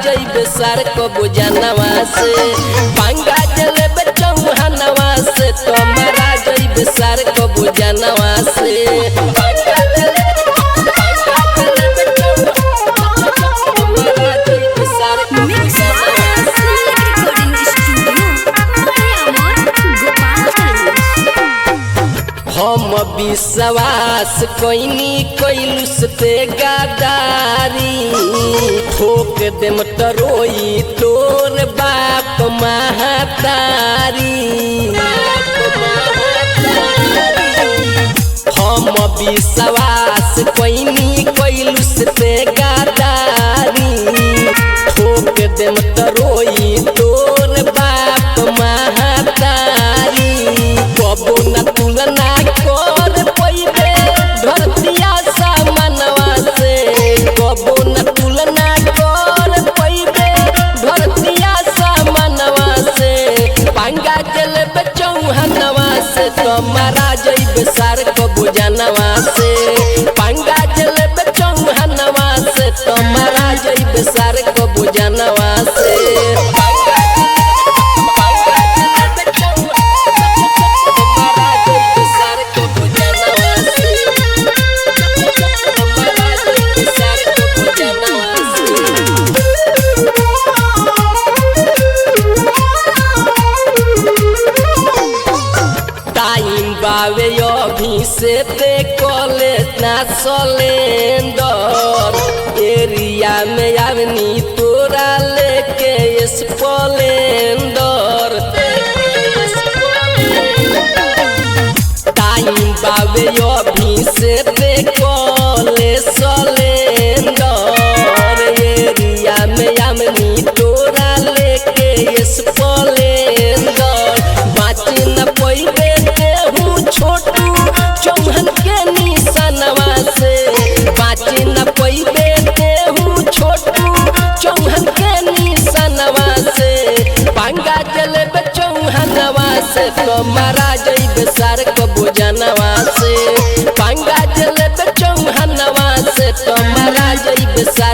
जइबे सार को बुझानवा से पंगा जलेबे चौहानवा से तुम्हारा जइबे सार को बुझानवा से हम विश्वास कोइनी कोइलुस ते गादारी ठोक देम तरोई तोर बाप महतारी हम विश्वास कोइनी कोइलुस ते गादारी ठोक देम तरोई तोर बाप महतारी कबो न तुलना कर पइबे धरतिया सामनवा से कबो न तुलना कर पइबे धरतिया सामनवा से पंगा जलेबे चौहानवा से तुम्हारा जइबे सार को बुझानवा से पंगा जलेबे चौहानवा से तुम्हारा जइबे सार को बुझानवा से बावे अभी से ते कॉलेज ना सलेंदर एरिया में आवनी तोरा लेके स्प्लेंडर टाइम बावे अभी से ते कॉलेज सलेंदर एरिया में आवनी तोरा लेके स्प्लेंडर बाची न पइबे छोटू चौहान के निशानवा से बाची न पइबे तेहू छोटू चौहान के निशानवा से पंगा जलेबे चौहानवा से तुम्हारा जइबे सार को बुझानवा से पंगा जलेबे चौहानवा से तुम्हारा जइबे सार